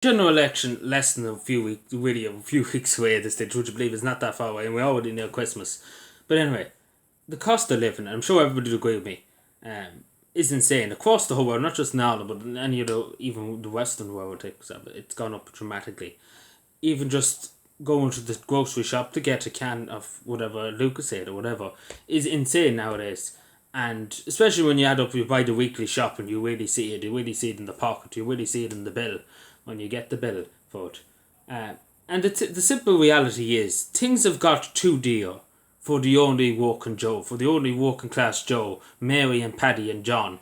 General election less than a few weeks, really a few weeks away at this stage, would you believe it's not that far away, and we're already near Christmas. But anyway, the cost of living, I'm sure everybody would agree with me, is insane across the whole world, not just in Ireland, but in any of even the Western world, take example, it's gone up dramatically. Even just going to the grocery shop to get a can of whatever Lucozade or whatever is insane nowadays. And especially when you add up, you buy the weekly shop and you really see it. You really see it in the pocket. You really see it in the bill when you get the bill for it. And the simple reality is things have got too dear for the only working Joe, for the only working class Joe, Mary and Paddy and John.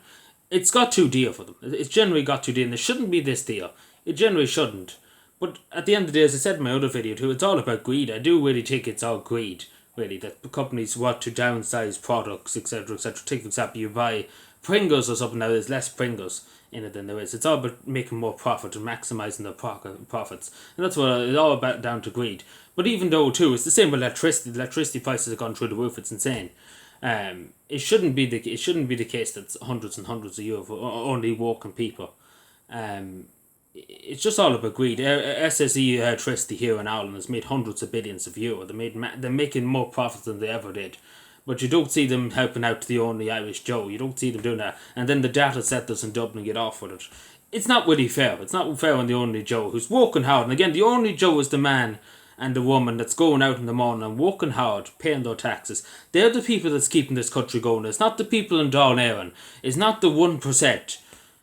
It's got too dear for them. It's generally got too dear, and it shouldn't be this dear. It generally shouldn't. But at the end of the day, as I said in my other video too, it's all about greed. I do really think it's all greed, really, that the companies want to downsize products, etc., etc. Take for example, you buy Pringles or something now, there's less Pringles in it than there is. It's all about making more profit and maximising their profits. And that's what it's all about, down to greed. But even though, too, it's the same with electricity. The electricity prices have gone through the roof. It's insane. It shouldn't be the case that it's hundreds and hundreds of euro for only working people. It's just all about greed. SSE Electricity here in Ireland has made hundreds of billions of euro. They're making more profits than they ever did. But you don't see them helping out the only Irish Joe. You don't see them doing that. And then the data setters in Dublin get off with it. It's not really fair. It's not fair on the only Joe who's working hard. And again, the only Joe is the man and the woman that's going out in the morning and working hard, paying their taxes. They're the people that's keeping this country going. It's not the people in Dáil Éireann. It's not the 1%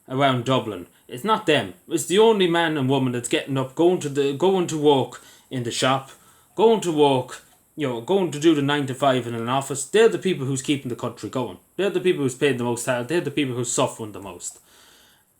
around Dublin. It's not them. It's the only man and woman that's getting up, going to work in the shop, going to work, going to do the 9 to 5 in an office. They're the people who's keeping the country going. They're the people who's paying the most hard. They're the people who's suffering the most.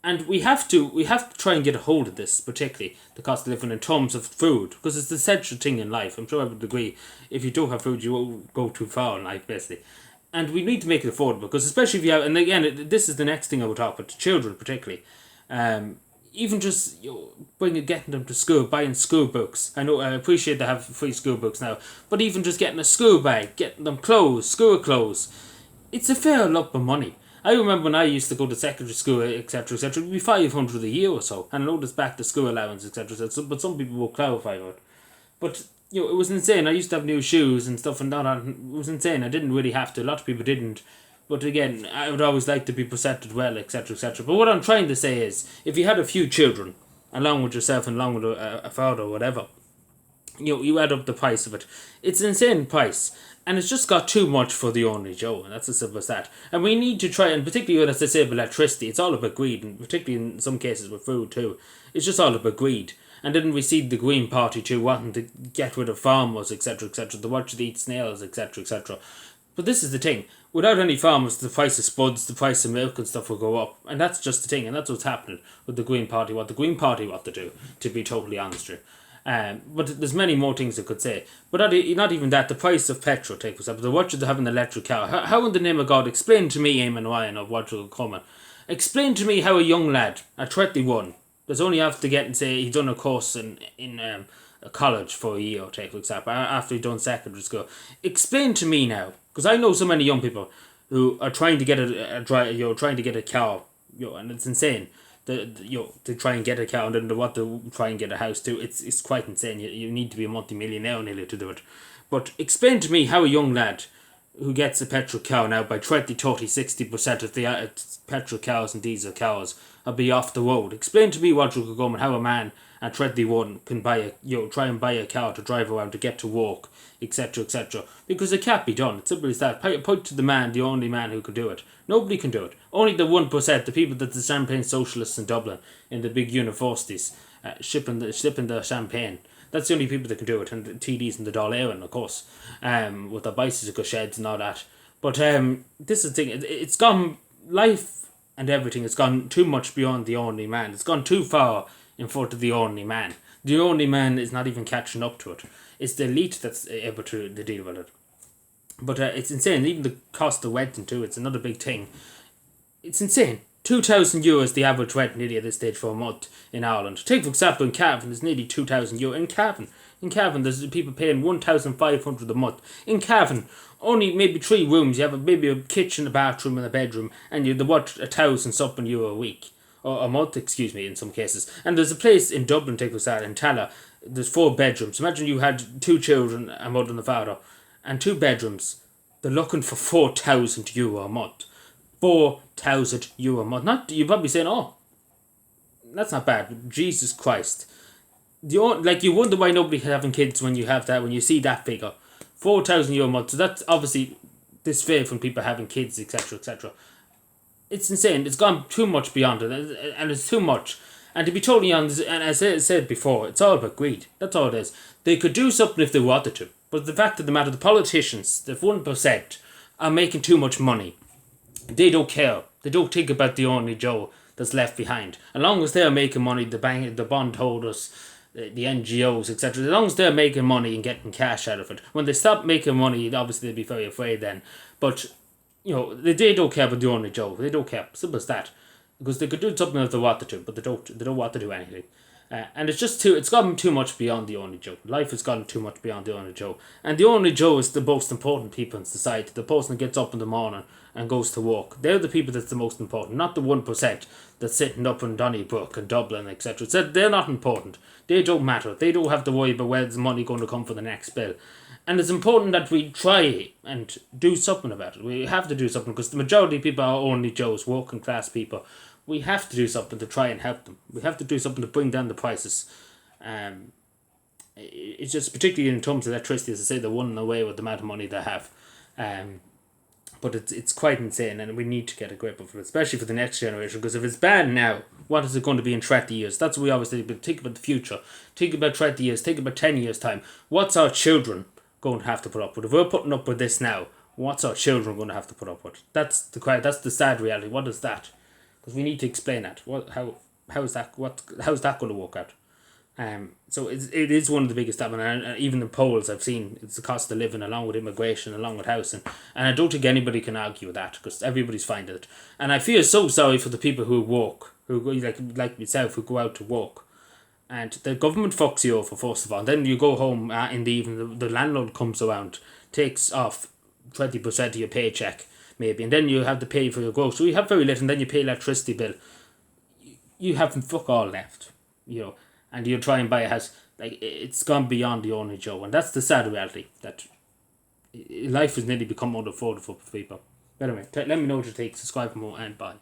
And we have to try and get a hold of this, particularly the cost of living in terms of food, because it's the essential thing in life. I'm sure I would agree. If you don't have food, you won't go too far in life, basically. And we need to make it affordable, because especially if you have, and again, this is the next thing I would talk about, children particularly. Even just getting them to school, buying school books. I know, I appreciate they have free school books now, but even just getting a school bag, getting them clothes, school clothes, it's a fair lump of money. I remember when I used to go to secondary school, etc., etc., it would be 500 a year or so, and I know there's back to school allowance, etc., etc., but some people will clarify it. But it was insane. I used to have new shoes and stuff, and that, it was insane. I didn't really have to. A lot of people didn't. But again, I would always like to be presented well, etc., etc. But what I'm trying to say is, if you had a few children, along with yourself and along with a father or whatever, you add up the price of it. It's an insane price. And it's just got too much for the only Joe, and that's as simple as that. And we need to try, and particularly when, as I say, with electricity, it's all about greed, and particularly in some cases with food too. It's just all about greed. And then we see the Green Party too, wanting to get rid of farmers, etc., etc., to watch to eat snails, etc., etc. But this is the thing. Without any farmers, the price of spuds, the price of milk and stuff will go up. And that's just the thing. And that's what's happening with the Green Party. What the Green Party want to do, to be totally honest with you. But there's many more things I could say. But not even that. The price of petrol, take for example. The what to have an electric car. How in the name of God, explain to me, Eamon Ryan, of what will come. Explain to me how a young lad at 21 does only have to get and say he's done a course in a college for a year, take for example, after he's done secondary school. Explain to me now, because I know so many young people who are trying to get trying to get a car, and it's insane. To try and get a car, and then what to try and get a house too. It's quite insane. You need to be a multi-millionaire nearly to do it. But explain to me how a young lad who gets a petrol car now by 20, 30, 60% of the petrol cars and diesel cars will be off the road. Explain to me, Roger Goodman, how a man at 21 can try and buy a car to drive around to get to work, etc., etc. Because it can't be done. It's simple as that. Put to the man, the only man who can do it. Nobody can do it. Only the 1%, the people that the champagne socialists in Dublin, in the big universities, shipping the champagne. That's the only people that can do it, and the TDs in the Dáil Éireann, of course, with the bicycle sheds and all that. But this is the thing, it's gone, life and everything has gone too much beyond the only man. It's gone too far in front of the only man. The only man is not even catching up to it. It's the elite that's able to deal with it. But it's insane, even the cost of renting too, it's another big thing. It's insane. €2,000 the average rent nearly at this stage for a month in Ireland. Take for example in Cavan, there's nearly €2,000 in Cavan. In Cavan, there's people paying 1,500 a month. In Cavan, only maybe 3 rooms. You have maybe a kitchen, a bathroom, and a bedroom, and you're €1,000 something a week. or a month, excuse me, in some cases. And there's a place in Dublin, take us out in Tala. There's 4 bedrooms. Imagine you had 2 children, a mother and a father, and 2 bedrooms. They're looking for €4,000 a month. €4,000 a month. Not you're probably saying, oh, that's not bad. Jesus Christ. You wonder why nobody's having kids when you have that, when you see that figure. €4,000 a month. So that's obviously disfavour from people having kids, etc., etc. It's insane. It's gone too much beyond it, and it's too much. And to be totally honest, and as I said before, it's all about greed. That's all it is. They could do something if they wanted to, but the fact of the matter, the politicians, the 1%, are making too much money. They don't care. They don't think about the only Joe that's left behind. As long as they're making money, the bank, the bondholders, the NGOs, etc. As long as they're making money and getting cash out of it. When they stop making money, obviously they'll be very afraid then. But they don't care about the only Joe. They don't care. Simple as that. Because they could do something if they wanted to, but they don't. They don't want to do anything. And it's just it's gotten too much beyond the only Joe. Life has gotten too much beyond the only Joe. And the only Joe is the most important people in society. The person that gets up in the morning and goes to work. They're the people that's the most important, not the 1% that's sitting up in Donnybrook and Dublin, etc. So they're not important. They don't matter. They don't have to worry about where's the money going to come for the next bill. And it's important that we try and do something about it. We have to do something because the majority of people are only Joes, working class people. We have to do something to try and help them. We have to do something to bring down the prices. It's just particularly in terms of electricity, as I say, they're running away with the amount of money they have. But it's quite insane, and we need to get a grip of it, especially for the next generation. Because if it's bad now, what is it going to be in 30 years? That's what we always think. But think about the future. Think about 30 years. Think about 10 years' time. What's our children going to have to put up with? If we're putting up with this now, what's our children going to have to put up with? That's the sad reality. What is that? Because we need to explain that. How's that going to work out? So it is one of the biggest and even the polls I've seen, it's the cost of living along with immigration, along with housing, and I don't think anybody can argue with that because everybody's finding it. And I feel so sorry for the people who work, who like myself, who go out to work, and the government fucks you over first of all. And then you go home in the evening, the landlord comes around, takes off 20% of your paycheck maybe, and then you have to pay for your groceries. You have very little, and then you pay electricity bill. You haven't fuck all left, and you try and buy a house. Like, it's gone beyond the only Joe, and that's the sad reality, that life has nearly become unaffordable for people. But anyway, let me know what you think, subscribe for more, and bye.